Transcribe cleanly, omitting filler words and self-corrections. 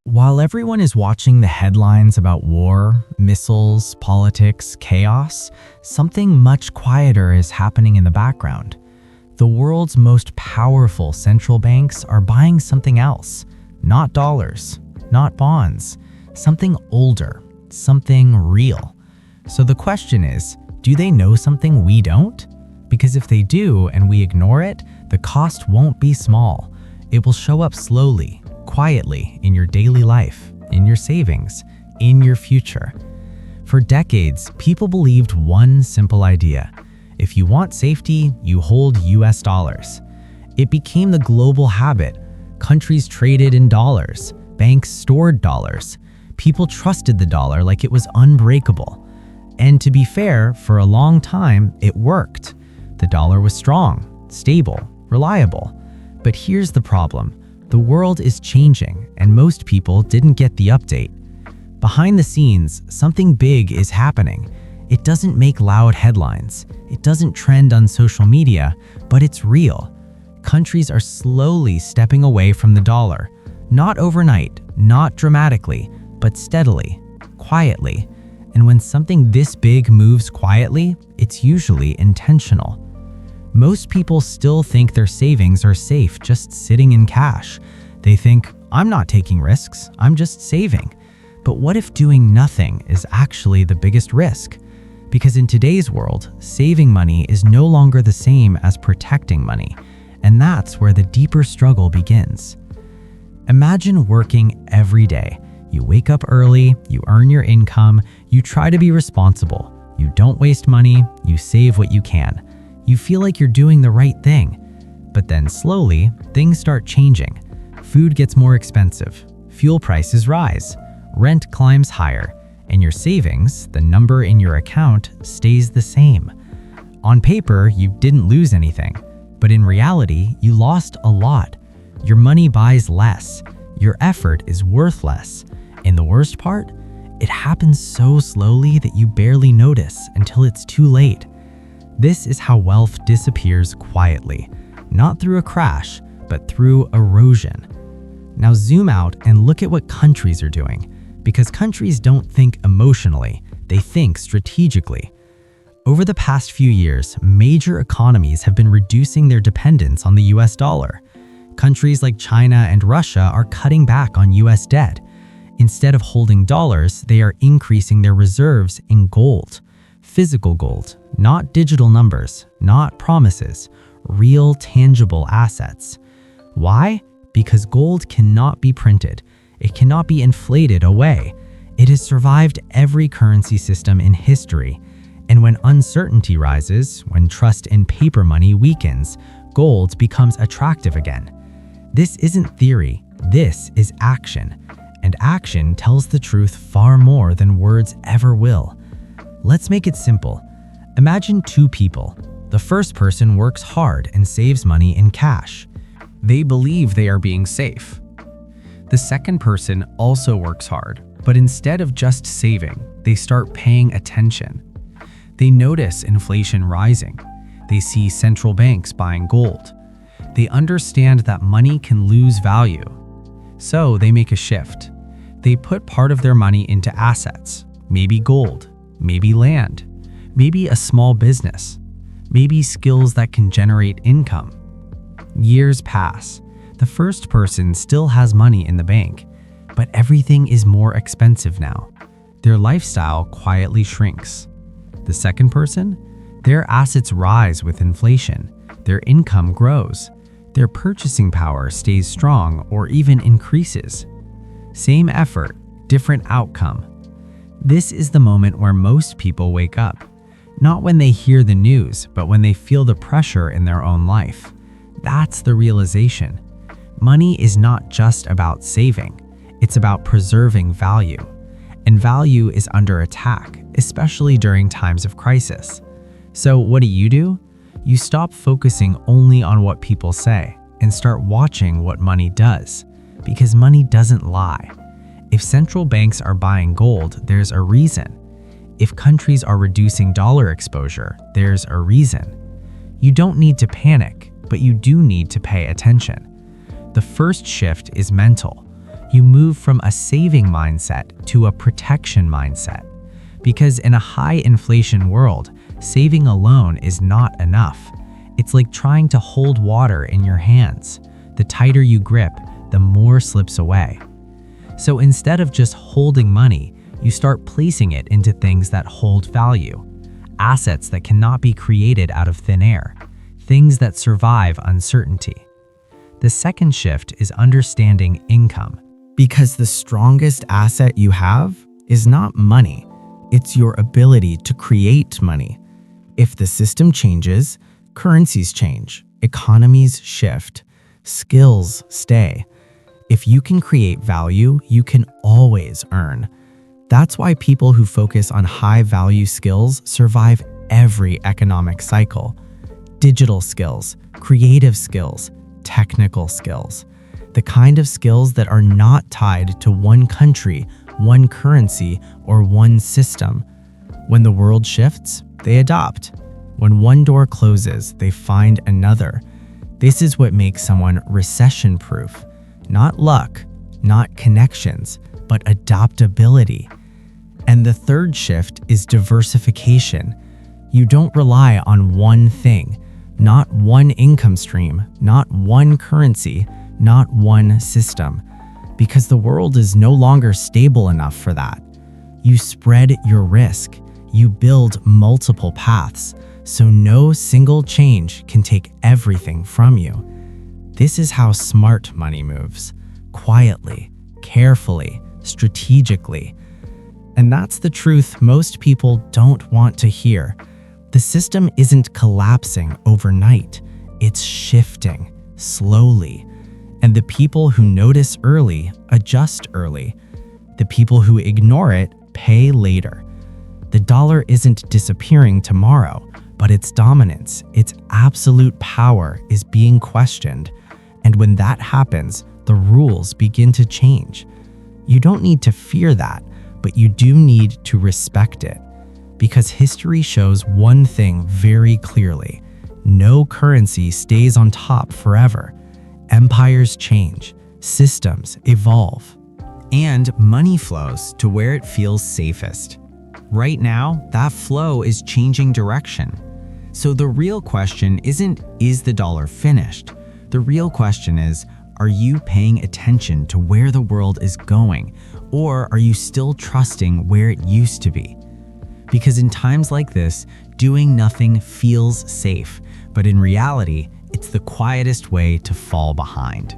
While everyone is watching the headlines about war, missiles, politics, chaos, something much quieter is happening in the background. The world's most powerful central banks are buying something else. Not dollars, not bonds, something older, something real. So the question is, do they know something we don't? Because if they do and we ignore it, the cost won't be small. It will show up slowly, quietly in your daily life, in your savings, in your future. For decades, people believed one simple idea. If you want safety, you hold US dollars. It became the global habit. Countries traded in dollars. Banks stored dollars. People trusted the dollar like it was unbreakable. And to be fair, for a long time, it worked. The dollar was strong, stable, reliable. But here's the problem. The world is changing, and most people didn't get the update. Behind the scenes, something big is happening. It doesn't make loud headlines. It doesn't trend on social media, but it's real. Countries are slowly stepping away from the dollar. Not overnight, not dramatically, but steadily, quietly. And when something this big moves quietly, it's usually intentional. Most people still think their savings are safe just sitting in cash. They think, I'm not taking risks, I'm just saving. But what if doing nothing is actually the biggest risk? Because in today's world, saving money is no longer the same as protecting money. And that's where the deeper struggle begins. Imagine working every day. You wake up early, you earn your income, you try to be responsible. You don't waste money, you save what you can. You feel like you're doing the right thing. But then slowly, things start changing. Food gets more expensive, fuel prices rise, rent climbs higher, and your savings, the number in your account, stays the same. On paper, you didn't lose anything, but in reality, you lost a lot. Your money buys less, your effort is worth less, and the worst part? It happens so slowly that you barely notice until it's too late. This is how wealth disappears quietly, not through a crash, but through erosion. Now zoom out and look at what countries are doing, because countries don't think emotionally, they think strategically. Over the past few years, major economies have been reducing their dependence on the US dollar. Countries like China and Russia are cutting back on US debt. Instead of holding dollars, they are increasing their reserves in gold. Physical gold, not digital numbers, not promises, real tangible assets. Why? Because gold cannot be printed. It cannot be inflated away. It has survived every currency system in history. And when uncertainty rises, when trust in paper money weakens, gold becomes attractive again. This isn't theory, this is action. And action tells the truth far more than words ever will. Let's make it simple. Imagine two people. The first person works hard and saves money in cash. They believe they are being safe. The second person also works hard, but instead of just saving, they start paying attention. They notice inflation rising. They see central banks buying gold. They understand that money can lose value. So they make a shift. They put part of their money into assets, maybe gold, maybe land, maybe a small business, maybe skills that can generate income. Years pass. The first person still has money in the bank, but everything is more expensive now. Their lifestyle quietly shrinks. The second person, their assets rise with inflation. Their income grows. Their purchasing power stays strong or even increases. Same effort, different outcome. This is the moment where most people wake up. Not when they hear the news, but when they feel the pressure in their own life. That's the realization. Money is not just about saving. It's about preserving value. And value is under attack, especially during times of crisis. So what do? You stop focusing only on what people say and start watching what money does. Because money doesn't lie. If central banks are buying gold, there's a reason. If countries are reducing dollar exposure, there's a reason. You don't need to panic, but you do need to pay attention. The first shift is mental. You move from a saving mindset to a protection mindset. Because in a high inflation world, saving alone is not enough. It's like trying to hold water in your hands. The tighter you grip, the more slips away. So instead of just holding money, you start placing it into things that hold value. Assets that cannot be created out of thin air. Things that survive uncertainty. The second shift is understanding income. Because the strongest asset you have is not money. It's your ability to create money. If the system changes, currencies change, economies shift, skills stay. If you can create value, you can always earn. That's why people who focus on high-value skills survive every economic cycle. Digital skills, creative skills, technical skills. The kind of skills that are not tied to one country, one currency, or one system. When the world shifts, they adopt. When one door closes, they find another. This is what makes someone recession-proof. Not luck, not connections, but adaptability. And the third shift is diversification. You don't rely on one thing, not one income stream, not one currency, not one system, because the world is no longer stable enough for that. You spread your risk. You build multiple paths, so no single change can take everything from you. This is how smart money moves, quietly, carefully, strategically. And that's the truth most people don't want to hear. The system isn't collapsing overnight. It's shifting, slowly. And the people who notice early adjust early. The people who ignore it pay later. The dollar isn't disappearing tomorrow, but its dominance, its absolute power is being questioned. And when that happens, the rules begin to change. You don't need to fear that, but you do need to respect it. Because history shows one thing very clearly. No currency stays on top forever. Empires change, systems evolve, and money flows to where it feels safest. Right now, that flow is changing direction. So the real question isn't, is the dollar finished? The real question is, are you paying attention to where the world is going, or are you still trusting where it used to be? Because in times like this, doing nothing feels safe, but in reality, it's the quietest way to fall behind.